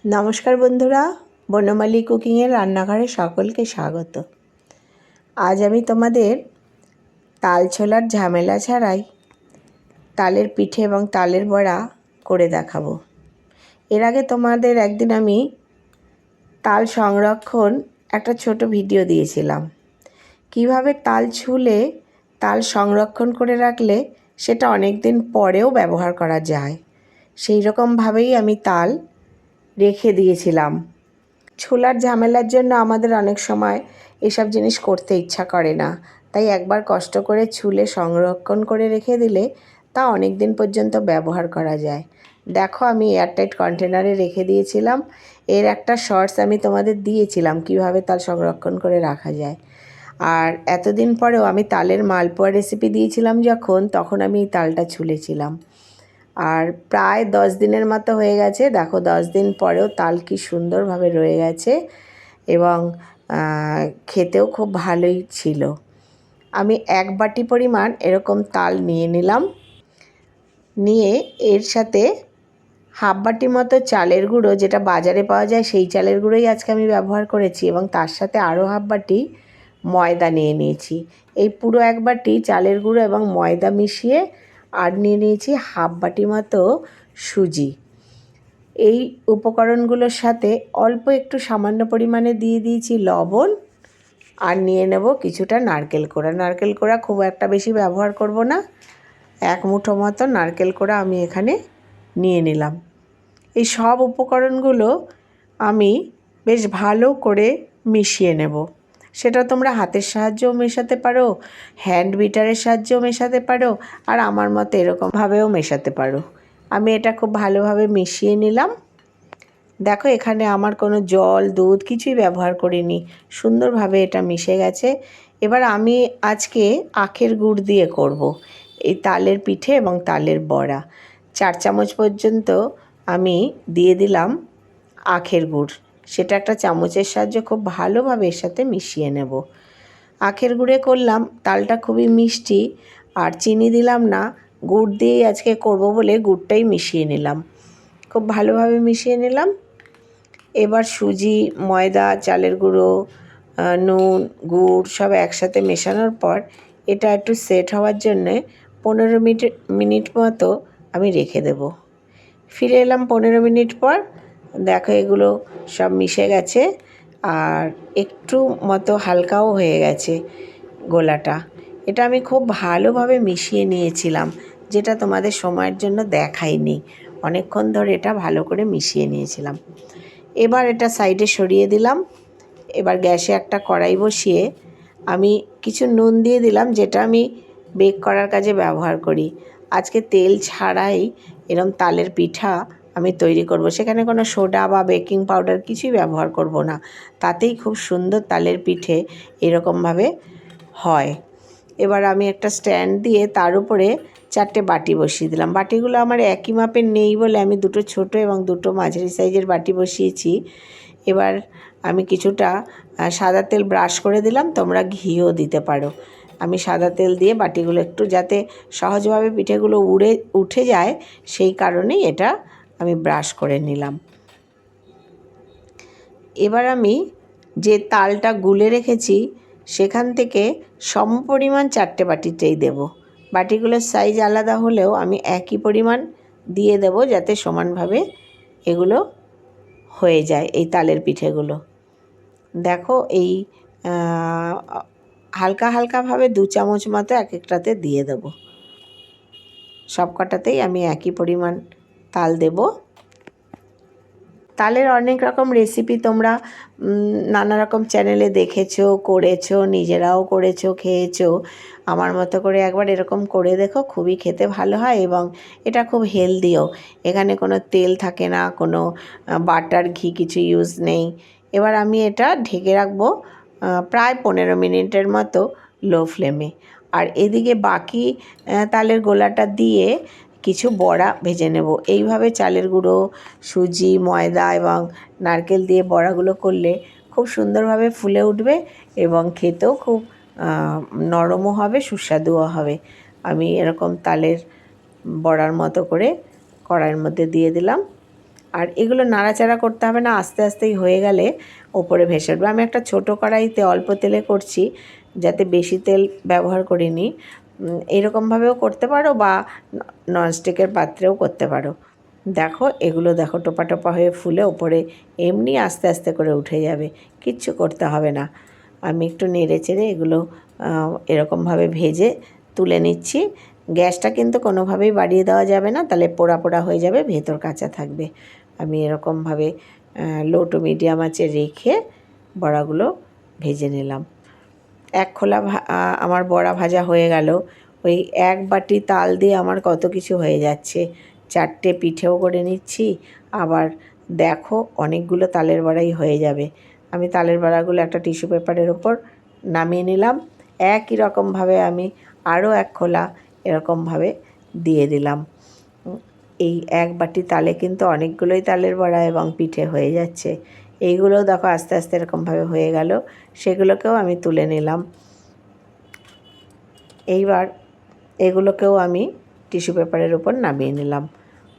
নমস্কার বন্ধুরা, বনমালী কুকিংয়ের রান্নাঘরে সকলকে স্বাগত। আজ আমি তোমাদের তাল ছোলার ঝামেলা ছাড়াই তালের পিঠে এবং তালের বড়া করে দেখাবো। এর আগে তোমাদের একদিন আমি তাল সংরক্ষণ একটা ছোট ভিডিও দিয়েছিলাম। কিভাবে তাল ছুলে তাল সংরক্ষণ করে রাখলে সেটা অনেক দিন পরেও ব্যবহার করা যায়, সেই রকমভাবেই আমি তাল রেখে দিয়েছিলাম। ছোলার ঝামেলার জন্য আমাদের অনেক সময় এসব জিনিস করতে ইচ্ছা করে না, তাই একবার কষ্ট করে ছুলে সংরক্ষণ করে রেখে দিলে তা অনেক দিন পর্যন্ত ব্যবহার করা যায়। দেখো, আমি এয়ারটাইট কন্টেনারে রেখে দিয়েছিলাম। এর একটা শর্টস আমি তোমাদের দিয়েছিলাম কিভাবে তাল সংরক্ষণ করে রাখা যায়। আর এতদিন পরেও আমি তালের মালপোয়া রেসিপি দিয়েছিলাম তখন আমি এই তালটা ছুলেছিলাম। আর প্রায় 10 দিনের মতো হয়ে গেছে। দেখো, 10 দিন পরেও তাল কি সুন্দরভাবে রয়ে গেছে এবং খেতেও খুব ভালোই ছিল। আমি 1 বাটি পরিমাণ এরকম তাল নিয়ে নিলাম। নিয়ে এর সাথে হাফ বাটি মতো চালের গুঁড়ো, যেটা বাজারে পাওয়া যায় সেই চালের গুঁড়োই আজকে আমি ব্যবহার করেছি, এবং তার সাথে আরও হাফ বাটি ময়দা নিয়ে নিয়েছি। এই পুরো 1 বাটি চালের গুঁড়ো এবং ময়দা মিশিয়ে আর নিয়ে নিয়েছি হাফ বাটি মতো সুজি। এই উপকরণগুলোর সাথে অল্প একটু সামান্য পরিমাণে দিয়ে দিয়েছি লবণ, আর নিয়ে নেব কিছুটা নারকেল কোড়া। নারকেল কোড়া খুব একটা বেশি ব্যবহার করব না, 1 মুঠো মতো নারকেল কোড়া আমি এখানে নিয়ে নিলাম। এই সব উপকরণগুলো আমি বেশ ভালো করে মিশিয়ে নেব। সেটা তোমরা হাতের সাহায্যেও মেশাতে পারো, হ্যান্ড বিটারের সাহায্যেও মেশাতে পারো, আর আমার মতো এরকমভাবেও মেশাতে পারো। আমি এটা খুব ভালোভাবে মিশিয়ে নিলাম। দেখো, এখানে আমার কোনো জল দুধ কিছুই ব্যবহার করিনি, সুন্দরভাবে এটা মিশে গেছে। এবার আমি আজকে আখের গুড় দিয়ে করব এই তালের পিঠে এবং তালের বড়া। 4 চামচ পর্যন্ত আমি দিয়ে দিলাম আখের গুড়। সেটা একটা চামচের সাহায্যে খুব ভালোভাবে এর সাথে মিশিয়ে নেব। আখের গুড়ে করলাম, তালটা খুবই মিষ্টি, আর চিনি দিলাম না, গুড় দিয়েই আজকে করব বলে গুড়টাই মিশিয়ে নিলাম। খুব ভালোভাবে মিশিয়ে নিলাম। এবার সুজি, ময়দা, চালের গুঁড়ো, নুন, গুড় সব একসাথে মেশানোর পর এটা একটু সেট হওয়ার জন্যে 15 মিনিট মতো আমি রেখে দেব। ফিরে এলাম 15 মিনিট পর। দেখো, এগুলো সব মিশে গেছে আর একটু মতো হালকাও হয়ে গেছে গোলাটা। এটা আমি খুব ভালোভাবে মিশিয়ে নিয়েছিলাম, যেটা তোমাদের সময়ের জন্য দেখাইনি। অনেকক্ষণ ধরে এটা ভালো করে মিশিয়ে নিয়েছিলাম। এবার এটা সাইডে সরিয়ে দিলাম। এবার গ্যাসে একটা কড়াই বসিয়ে আমি কিছু নুন দিয়ে দিলাম, যেটা আমি বেক করার কাজে ব্যবহার করি। আজকে তেল ছাড়াই এরম তালের পিঠা আমি তৈরি করব। সেখানে কোনো সোডা বা বেকিং পাউডার কিছুই ব্যবহার করব না, তাতেই খুব সুন্দর তালের পিঠে এরকমভাবে হয়। এবার আমি একটা স্ট্যান্ড দিয়ে তার উপরে 4টে বাটি বসিয়ে দিলাম। বাটিগুলো আমার একই মাপের নেই বলে আমি 2টো ছোটো এবং 2টো মাঝারি সাইজের বাটি বসিয়েছি। এবার আমি কিছুটা সাদা তেল ব্রাশ করে দিলাম, তোমরা ঘিও দিতে পারো। আমি সাদা তেল দিয়ে বাটিগুলো একটু যাতে সহজভাবে পিঠেগুলো উঠে যায় সেই কারণেই এটা আমি ব্রাশ করে নিলাম। এবার আমি যে তালটা গুলে রেখেছি সেখান থেকে সমপরিমাণ 4টে বাটিতেই দেব। বাটিগুলোর সাইজ আলাদা হলেও আমি একই পরিমাণ দিয়ে দেব, যাতে সমানভাবে এগুলো হয়ে যায় এই তালের পিঠেগুলো। দেখো, এই হালকা হালকাভাবে 2 চামচ মতো এক একটাতে দিয়ে দেব। সব কটাতেই আমি একই পরিমাণ তাল দেব। তালের অনেক রকম রেসিপি তোমরা নানা রকম চ্যানেলে দেখেছো, করেছো, নিজেরাও করেছো, খেয়েছো। আমার মতো করে একবার এরকম করে দেখো, খুবই খেতে ভালো হয় এবং এটা খুব হেলদিও। এখানে কোনো তেল থাকে না, কোনো বাটার ঘি কিছু ইউজ নেই। এবার আমি এটা ঢেকে রাখবো প্রায় 15 মিনিটের মতো লো ফ্লেমে। আর এদিকে বাকি তালের গোলাটা দিয়ে কিছু বড়া ভেজে নেব। এইভাবে চালের গুঁড়ো, সুজি, ময়দা এবং নারকেল দিয়ে বড়াগুলো করলে খুব সুন্দরভাবে ফুলে উঠবে এবং খেতেও খুব নরমও হবে, সুস্বাদুও হবে। আমি এরকম তালের বড়ার মতো করে কড়াইয়ের মধ্যে দিয়ে দিলাম। আর এগুলো নাড়াচাড়া করতে হবে না, আস্তে আস্তেই হয়ে গেলে ওপরে ভেসে উঠবে। আমি একটা ছোট কড়াইতে অল্প তেলে করছি, যাতে বেশি তেল ব্যবহার করিনি। এরকমভাবেও করতে পারো বা ননস্টিকের পাত্রেও করতে পারো। দেখো এগুলো দেখো টোপা টোপা হয়ে ফুলে ওপরে এমনি আস্তে আস্তে করে উঠে যাবে, কিচ্ছু করতে হবে না। আমি একটু নেড়ে চেড়ে এগুলো এরকমভাবে ভেজে তুলে নিচ্ছি। গ্যাসটা কিন্তু কোনোভাবেই বাড়িয়ে দেওয়া যাবে না, তাহলে পোড়া পোড়া হয়ে যাবে, ভেতর কাঁচা থাকবে। আমি এরকমভাবে লো টু মিডিয়াম আঁচে রেখে বড়াগুলো ভেজে নিলাম। এক খোলা আমার বড়া ভাজা হয়ে গেল। ওই এক বাটি তাল দিয়ে আমার কত কিছু হয়ে যাচ্ছে। 4টে পিঠেও করে নিচ্ছি, আবার দেখো অনেকগুলো তালের বড়াই হয়ে যাবে। আমি তালের বড়াগুলো একটা টিস্যু পেপারের ওপর নামিয়ে নিলাম। একই রকমভাবে আমি আরও এক খোলা এরকমভাবে দিয়ে দিলাম। এই এক বাটি তালে কিন্তু অনেকগুলোই তালের বড়া এবং পিঠে হয়ে যাচ্ছে। এইগুলোও দেখো আস্তে আস্তে এরকমভাবে হয়ে গেল, সেগুলোকেও আমি তুলে নিলাম। এইবার এগুলোকেও আমি টিস্যু পেপারের উপর নামিয়ে নিলাম।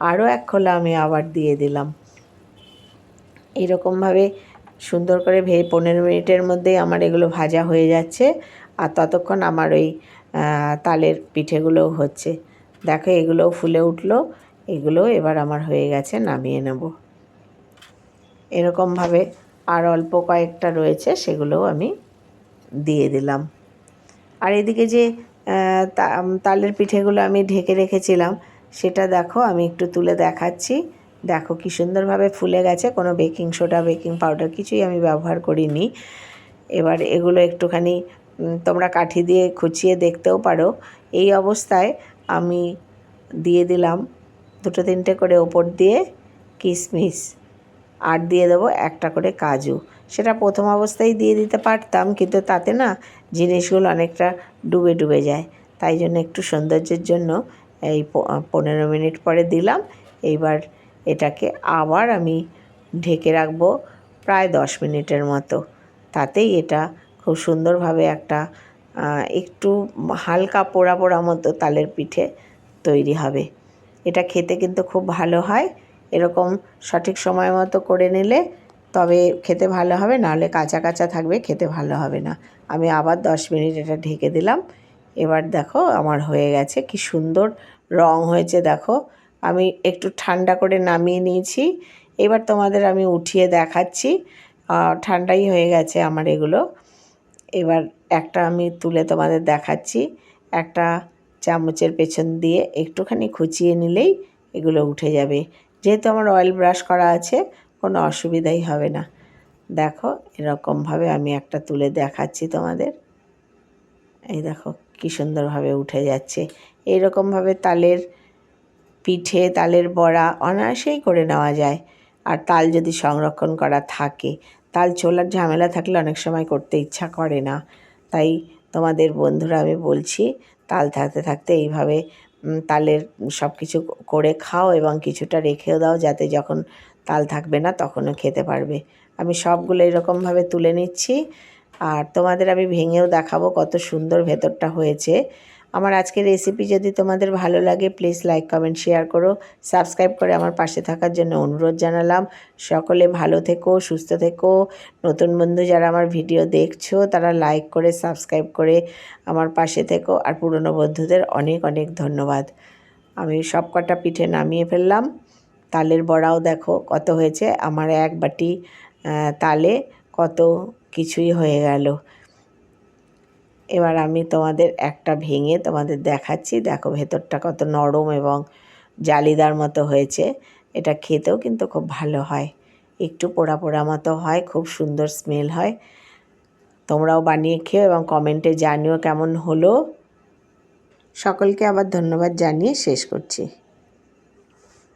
আরও এক খোলা আমি আবার দিয়ে দিলাম। এইরকমভাবে সুন্দর করে 15 মিনিটের মধ্যেই আমার এগুলো ভাজা হয়ে যাচ্ছে, আর ততক্ষণ আমার ওই তালের পিঠেগুলোও হচ্ছে। দেখো এগুলোও ফুলে উঠলো, এগুলোও এবার আমার হয়ে গেছে, নামিয়ে নেব। এরকমভাবে আর অল্প কয়েকটা রয়েছে, সেগুলোও আমি দিয়ে দিলাম। আর এদিকে যে তালের পিঠেগুলো আমি ঢেকে রেখেছিলাম, সেটা দেখো আমি একটু তুলে দেখাচ্ছি। দেখো কী সুন্দরভাবে ফুলে গেছে, কোনো বেকিং সোডা বেকিং পাউডার কিছুই আমি ব্যবহার করিনি। এবার এগুলো একটুখানি তোমরা কাঠি দিয়ে খুঁচিয়ে দেখতেও পারো। এই অবস্থায় আমি দিয়ে দিলাম 2-3টে করে ওপর দিয়ে কিশমিশ, আর দিয়ে দেবো একটা করে কাজু। সেটা প্রথম অবস্থায় দিয়ে দিতে পারতাম, কিন্তু তাতে না জিনিসগুলো অনেকটা ডুবে ডুবে যায়। তাই জন্য একটু সৌন্দর্যের জন্য এই 15 মিনিট পরে দিলাম। এইবার এটাকে আবার আমি ঢেকে রাখবো প্রায় 10 মিনিটের মতো। তাতেই এটা খুব সুন্দরভাবে একটা একটু হালকা পোড়া পোড়া মতো তালের পিঠে তৈরি হবে। এটা খেতে কিন্তু খুব ভালো হয়। এরকম সঠিক সময় মতো করে নিলে তবে খেতে ভালো হবে, নাহলে কাঁচা কাঁচা থাকবে, খেতে ভালো হবে না। আমি আবার 10 মিনিট এটা ঢেকে দিলাম। এবার দেখো আমার হয়ে গেছে, কি সুন্দর রং হয়েছে দেখো। আমি একটু ঠান্ডা করে নামিয়ে নিয়েছি। এবার তোমাদের আমি উঠিয়ে দেখাচ্ছি। ঠান্ডাই হয়ে গেছে আমার এগুলো। এবার একটা আমি তুলে তোমাদের দেখাচ্ছি। একটা চামচের পেছন দিয়ে একটুখানি খুঁচিয়ে নিলেই এগুলো উঠে যাবে। যেহেতু আমার অয়েল ব্রাশ করা আছে, কোনো অসুবিধাই হবে না। দেখো এরকমভাবে আমি একটা তুলে দেখাচ্ছি তোমাদের। এই দেখো কী সুন্দরভাবে উঠে যাচ্ছে। এইরকমভাবে তালের পিঠে তালের বড়া অনায়াসেই করে নেওয়া যায়। আর তাল যদি সংরক্ষণ করা থাকে, তাল ছোলার ঝামেলা থাকলে অনেক সময় করতে ইচ্ছা করে না। তাই তোমাদের বন্ধুরা আমি বলছি, তাল থাকতে থাকতে এইভাবে তালের সব কিছু করে খাও এবং কিছুটা রেখেও দাও, যাতে যখন তাল থাকবে না তখনও খেতে পারবে। আমি সবগুলো এরকমভাবে তুলে নিচ্ছি, আর তোমাদের আমি ভেঙেও দেখাবো কত সুন্দর ভেতরটা হয়েছে। আমার আজকের রেসিপি যদি তোমাদের ভালো লাগে, প্লিজ লাইক কমেন্ট শেয়ার করো, সাবস্ক্রাইব করে আমার পাশে থাকার জন্য অনুরোধ জানালাম। সকলে ভালো থেকো, সুস্থ থেকো। নতুন বন্ধু যারা আমার ভিডিও দেখছো, তারা লাইক করে সাবস্ক্রাইব করে আমার পাশে থেকো। আর পুরনো বন্ধুদের অনেক অনেক ধন্যবাদ। আমি সব কটা পিঠে নামিয়ে ফেললাম। তালের বড়াও দেখো কত হয়েছে, আমার এক বাটি তালে কত কিছুই হয়ে গেল। এবার আমি তোমাদের একটা ভেঙে তোমাদের দেখাচ্ছি। দেখো ভেতরটা কত নরম এবং জালিদার মতো হয়েছে। এটা খেতেও কিন্তু খুব ভালো হয়, একটু পোড়া পোড়া মতো হয়, খুব সুন্দর স্মেল হয়। তোমরাও বানিয়ে খেও এবং কমেন্টে জানিও কেমন হলো। সকলকে আবার ধন্যবাদ জানিয়ে শেষ করছি।